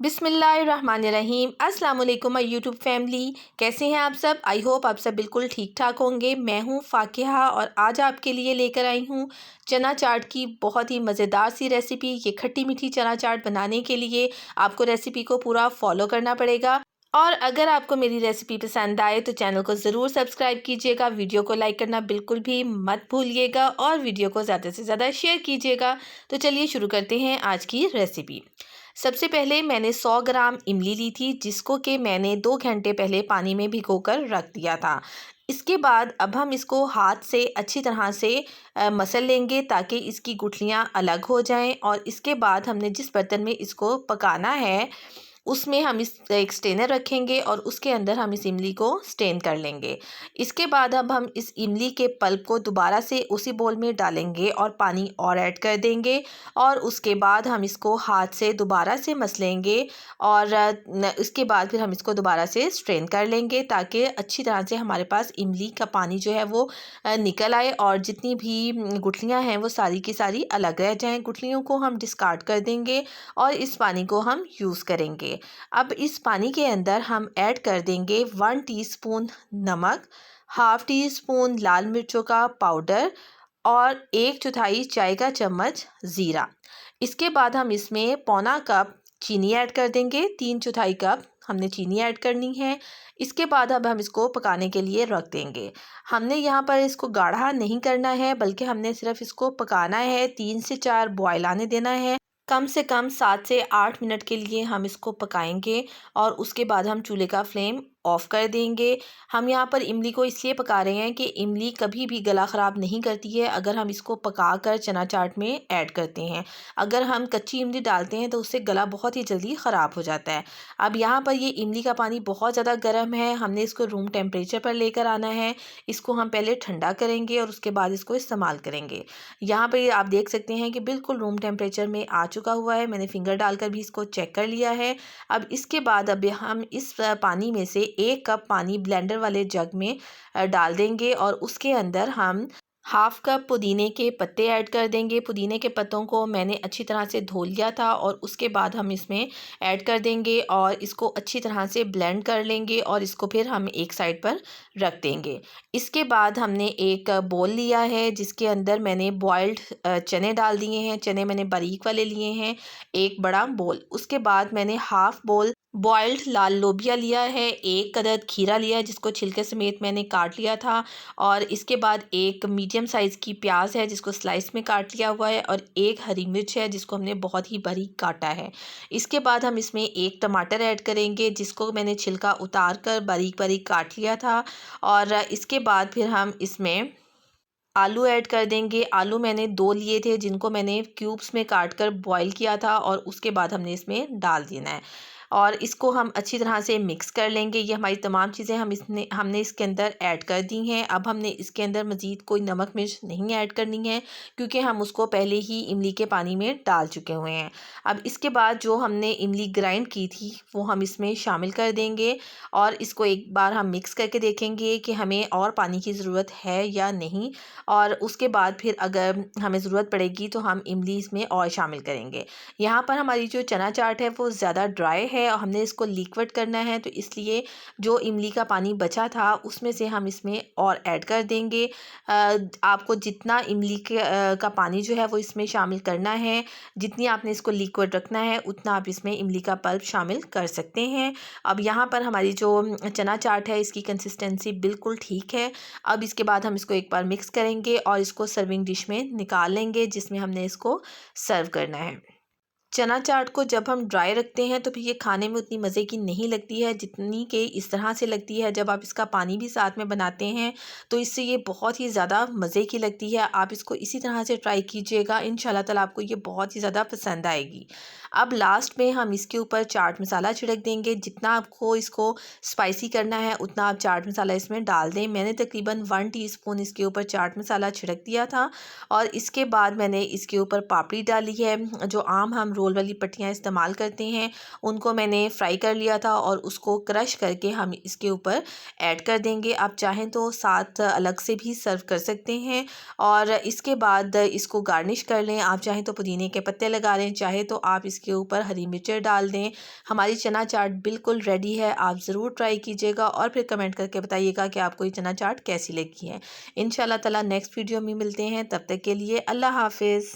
बिस्मिल्लाहिर्रहमानिर्रहीम। अस्सलाम वालेकुम माय यूट्यूब फैमिली, कैसे हैं आप सब। आई होप आप सब बिल्कुल ठीक ठाक होंगे। मैं हूं फ़ाकिहा और आज आपके लिए लेकर आई हूं चना चाट की बहुत ही मज़ेदार सी रेसिपी। ये खट्टी मीठी चना चाट बनाने के लिए आपको रेसिपी को पूरा फॉलो करना पड़ेगा। और अगर आपको मेरी रेसिपी पसंद आए तो चैनल को ज़रूर सब्सक्राइब कीजिएगा, वीडियो को लाइक करना बिल्कुल भी मत भूलिएगा और वीडियो को ज़्यादा से ज़्यादा शेयर कीजिएगा। तो चलिए शुरू करते हैं आज की रेसिपी। सबसे पहले मैंने 100 ग्राम इमली ली थी, जिसको कि मैंने 2 घंटे पहले पानी में भिगोकर रख दिया था। इसके बाद अब हम इसको हाथ से अच्छी तरह से मसल लेंगे ताकि इसकी गुठलियाँ अलग हो जाएं। और इसके बाद हमने जिस बर्तन में इसको पकाना है उसमें हम इस एक स्टेनर रखेंगे और उसके अंदर हम इस इमली को स्टेन कर लेंगे। इसके बाद अब हम इस इमली के पल्प को दोबारा से उसी बोल में डालेंगे और पानी और ऐड कर देंगे। और उसके बाद हम इसको हाथ से दोबारा से मसलेंगे और इसके बाद फिर हम इसको दोबारा से स्ट्रेन कर लेंगे ताकि अच्छी तरह से हमारे पास इमली का पानी जो है वो निकल आए और जितनी भी गुठलियाँ हैं वो सारी की सारी अलग रह जाएँ। गुठलियों को हम डिस्कार्ड कर देंगे और इस पानी को हम यूज़ करेंगे। अब इस पानी के अंदर हम ऐड कर देंगे 1 टीस्पून नमक, हाफ टी स्पून लाल मिर्चों का पाउडर और 1/4 चाय का चम्मच ज़ीरा। इसके बाद हम इसमें पौना कप चीनी ऐड कर देंगे, 3/4 कप हमने चीनी ऐड करनी है। इसके बाद अब हम इसको पकाने के लिए रख देंगे। हमने यहाँ पर इसको गाढ़ा नहीं करना है, बल्कि हमने सिर्फ इसको पकाना है, 3 से 4 बॉयल आने देना है। कम से कम 7 से 8 मिनट के लिए हम इसको पकाएंगे और उसके बाद हम चूल्हे का फ्लेम ऑफ़ कर देंगे। हम यहाँ पर इमली को इसलिए पका रहे हैं कि इमली कभी भी गला ख़राब नहीं करती है अगर हम इसको पका कर चना चाट में ऐड करते हैं। अगर हम कच्ची इमली डालते हैं तो उससे गला बहुत ही जल्दी ख़राब हो जाता है। अब यहाँ पर ये इमली का पानी बहुत ज़्यादा गर्म है, हमने इसको रूम टेम्परेचर पर लेकर आना है। इसको हम पहले ठंडा करेंगे और उसके बाद इसको इस्तेमाल करेंगे। यहाँ पर आप देख सकते हैं कि बिल्कुल रूम टेम्परेचर में आ चुका हुआ है। मैंने फिंगर डालकर भी इसको चेक कर लिया है। अब इसके बाद अब हम इस पानी में से 1 कप पानी ब्लेंडर वाले जग में डाल देंगे और उसके अंदर हम हाफ कप पुदीने के पत्ते ऐड कर देंगे। पुदीने के पत्तों को मैंने अच्छी तरह से धो लिया था और उसके बाद हम इसमें ऐड कर देंगे और इसको अच्छी तरह से ब्लेंड कर लेंगे और इसको फिर हम एक साइड पर रख देंगे। इसके बाद हमने एक बोल लिया है जिसके अंदर मैंने बॉइल्ड चने डाल दिए हैं। चने मैंने बारीक वाले लिए हैं, एक बड़ा बोल। उसके बाद मैंने हाफ बोल बॉइल्ड लाल लोबिया लिया है, 1 अदद खीरा लिया है जिसको छिलके समेत मैंने काट लिया था। और इसके बाद एक मीडियम साइज़ की प्याज है जिसको स्लाइस में काट लिया हुआ है और 1 हरी मिर्च है जिसको हमने बहुत ही बारीक काटा है। इसके बाद हम इसमें 1 टमाटर ऐड करेंगे जिसको मैंने छिलका उतार कर बारीक बारीक काट लिया था। और इसके बाद फिर हम इसमें आलू ऐड कर देंगे। आलू मैंने 2 लिए थे जिनको मैंने क्यूब्स में काट कर बॉईल किया था और उसके बाद हमने इसमें डाल देना है और इसको हम अच्छी तरह से मिक्स कर लेंगे। ये हमारी तमाम चीज़ें हमने इसके अंदर ऐड कर दी हैं। अब हमने इसके अंदर मज़ीद कोई नमक मिर्च नहीं ऐड करनी है क्योंकि हम उसको पहले ही इमली के पानी में डाल चुके हुए हैं। अब इसके बाद जो हमने इमली ग्राइंड की थी वो हम इसमें शामिल कर देंगे और इसको एक बार हम मिक्स करके देखेंगे कि हमें और पानी की ज़रूरत है या नहीं। और उसके बाद फिर अगर हमें ज़रूरत पड़ेगी तो हम इमली इसमें और शामिल करेंगे। यहाँ पर हमारी जो चना चाट है वो ज़्यादा ड्राई है और हमने इसको लिक्विड करना है, तो इसलिए जो इमली का पानी बचा था उसमें से हम इसमें और ऐड कर देंगे। आपको जितना इमली का पानी जो है वो इसमें शामिल करना है, जितनी आपने इसको लिक्विड रखना है उतना आप इसमें इमली का पल्प शामिल कर सकते हैं। अब यहाँ पर हमारी जो चना चाट है इसकी कंसिस्टेंसी बिल्कुल ठीक है। अब इसके बाद हम इसको एक बार मिक्स करेंगे और इसको सर्विंग डिश में निकाल लेंगे जिसमें हमने इसको सर्व करना है। चना चाट को जब हम ड्राई रखते हैं तो फिर ये खाने में उतनी मज़े की नहीं लगती है जितनी कि इस तरह से लगती है। जब आप इसका पानी भी साथ में बनाते हैं तो इससे ये बहुत ही ज़्यादा मज़े की लगती है। आप इसको इसी तरह से ट्राई कीजिएगा, इंशाल्लाह ताला आपको ये बहुत ही ज़्यादा पसंद आएगी। अब लास्ट में हम इसके ऊपर चाट मसाला छिड़क देंगे। जितना आपको इसको स्पाइसी करना है उतना आप चाट मसाला इसमें डाल दें। मैंने तकरीबन 1 टीस्पून इसके ऊपर चाट मसाला छिड़क दिया था और इसके बाद मैंने इसके ऊपर पापड़ी डाली है जो आम हम रोल वाली पट्टियाँ इस्तेमाल करते हैं उनको मैंने फ्राई कर लिया था और उसको क्रश करके हम इसके ऊपर ऐड कर देंगे। आप चाहें तो साथ अलग से भी सर्व कर सकते हैं और इसके बाद इसको गार्निश कर लें। आप चाहें तो पुदीने के पत्ते लगा लें, चाहे तो आप इसके ऊपर हरी मिर्चें डाल दें। हमारी चना चाट बिल्कुल रेडी है। आप ज़रूर ट्राई कीजिएगा और फिर कमेंट करके बताइएगा कि आपको ये चना चाट कैसी लगी है। इंशाल्लाह ताला नेक्स्ट वीडियो में मिलते हैं, तब तक के लिए अल्लाह हाफ़िज़।